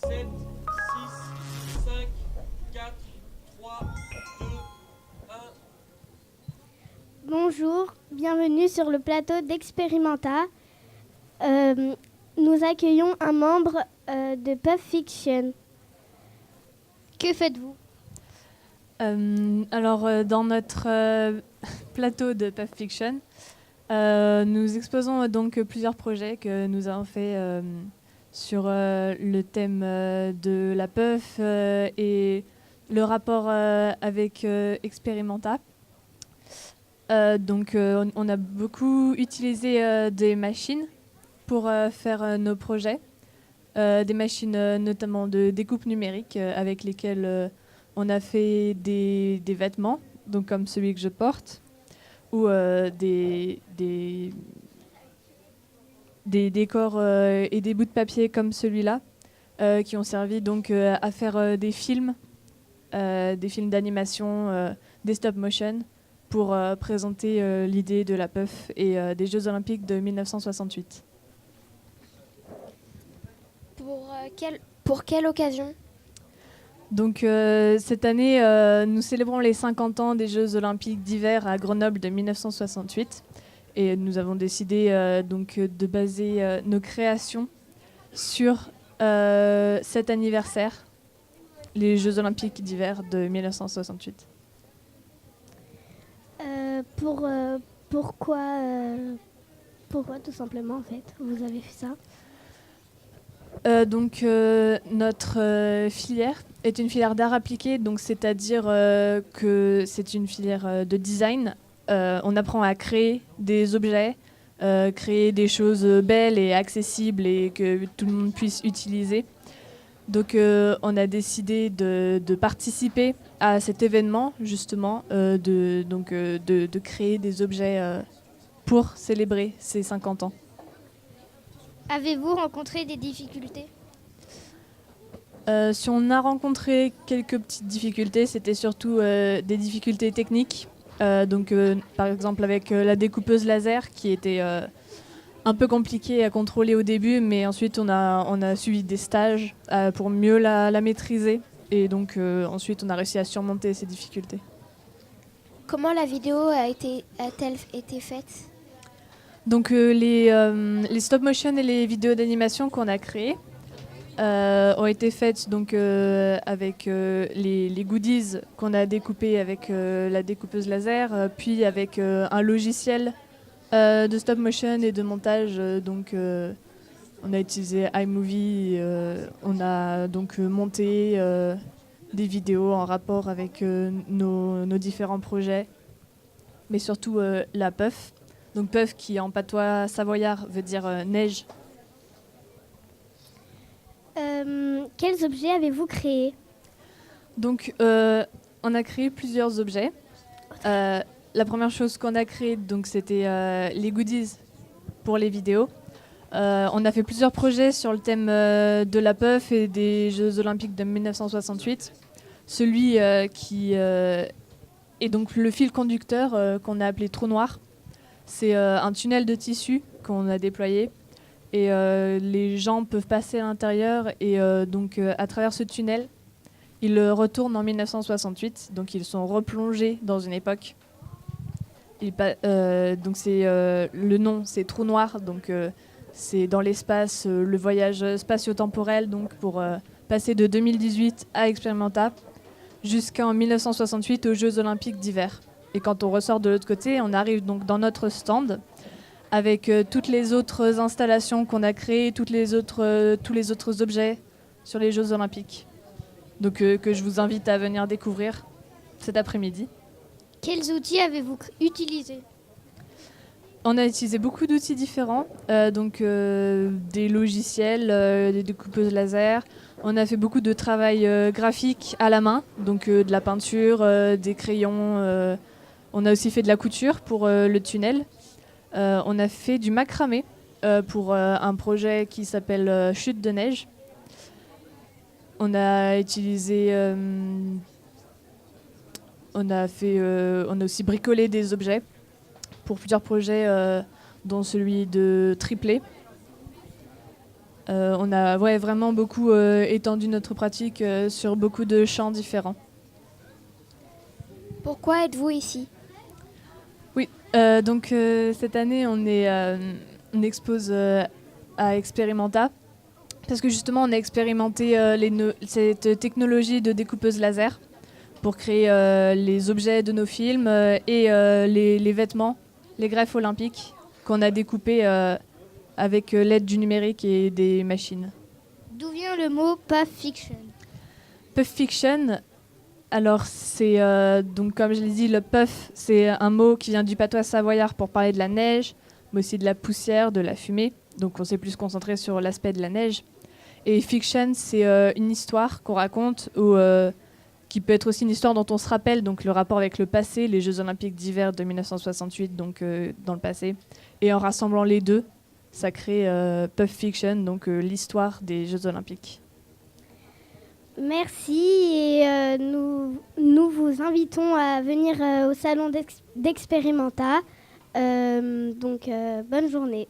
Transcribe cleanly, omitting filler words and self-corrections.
7, 6, 5, 4, 3, 2, 1. Bonjour, bienvenue sur le plateau d'Experimenta. Nous accueillons un membre de Puff Fiction. Que faites-vous? Dans notre plateau de Puff Fiction, nous exposons donc plusieurs projets que nous avons fait sur le thème de la puff et le rapport avec Experimenta. On a beaucoup utilisé des machines pour faire nos projets, des machines notamment de découpe numérique avec lesquelles on a fait des vêtements, donc comme celui que je porte, ou des décors et des bouts de papier comme celui-là, qui ont servi donc à faire des films d'animation, des stop motion, pour présenter l'idée de la puff et des Jeux Olympiques de 1968. Pour quelle occasion? Donc cette année, nous célébrons les 50 ans des Jeux Olympiques d'hiver à Grenoble de 1968. Et nous avons décidé de baser nos créations sur cet anniversaire, les Jeux Olympiques d'hiver de 1968. Pourquoi tout simplement en fait vous avez fait ça? Notre filière est une filière d'art appliqué, donc c'est-à-dire que c'est une filière de design. On apprend à créer des objets, créer des choses belles et accessibles et que tout le monde puisse utiliser. Donc on a décidé de participer à cet événement, justement, de créer des objets pour célébrer ces 50 ans. Avez-vous rencontré des difficultés? Si on a rencontré quelques petites difficultés, c'était surtout des difficultés techniques. Par exemple avec la découpeuse laser qui était un peu compliquée à contrôler au début, mais ensuite on a suivi des stages pour mieux la maîtriser. Et donc ensuite on a réussi à surmonter ces difficultés. Comment la vidéo a-t-elle été faite? Donc les stop motion et les vidéos d'animation qu'on a créées ont été faites donc, avec les goodies qu'on a découpés avec la découpeuse laser, puis avec un logiciel de stop motion et de montage. On a utilisé iMovie, on a donc monté des vidéos en rapport avec nos différents projets, mais surtout la puff. Donc puff qui en patois savoyard veut dire neige. Quels objets avez-vous créés? Donc on a créé plusieurs objets. La première chose qu'on a créée, donc, c'était les goodies pour les vidéos. On a fait plusieurs projets sur le thème de la puff et des Jeux Olympiques de 1968. Celui qui est donc le fil conducteur qu'on a appelé trou noir. C'est un tunnel de tissu qu'on a déployé et les gens peuvent passer à l'intérieur et à travers ce tunnel, ils retournent en 1968, donc ils sont replongés dans une époque. Le nom, c'est trou noir, donc c'est dans l'espace, le voyage spatio-temporel, donc pour passer de 2018 à Experimenta jusqu'en 1968 aux Jeux Olympiques d'hiver. Et quand on ressort de l'autre côté, on arrive donc dans notre stand avec toutes les autres installations qu'on a créées, tous les autres objets sur les Jeux Olympiques. Donc que je vous invite à venir découvrir cet après-midi. Quels outils avez-vous utilisés? On a utilisé beaucoup d'outils différents, des logiciels, des découpeuses laser. On a fait beaucoup de travail graphique à la main, donc de la peinture, des crayons. On a aussi fait de la couture pour le tunnel. On a fait du macramé pour un projet qui s'appelle Chute de neige. On a utilisé... on a aussi bricolé des objets pour plusieurs projets, dont celui de triplé. On a vraiment beaucoup étendu notre pratique sur beaucoup de champs différents. Pourquoi êtes-vous ici? Oui, donc cette année, on expose à Experimenta parce que justement, on a expérimenté cette technologie de découpeuse laser pour créer les objets de nos films et les vêtements, les greffes olympiques qu'on a découpés avec l'aide du numérique et des machines. D'où vient le mot Puff Fiction? Puff Fiction, alors c'est donc comme je l'ai dit, le puff, c'est un mot qui vient du patois savoyard pour parler de la neige, mais aussi de la poussière, de la fumée. Donc on s'est plus concentré sur l'aspect de la neige. Et fiction, c'est une histoire qu'on raconte ou qui peut être aussi une histoire dont on se rappelle, donc le rapport avec le passé, les Jeux Olympiques d'hiver de 1968, donc dans le passé. Et en rassemblant les deux, ça crée Puff Fiction, donc l'histoire des Jeux Olympiques. Merci et nous vous invitons à venir au salon d'Experimenta. Donc bonne journée.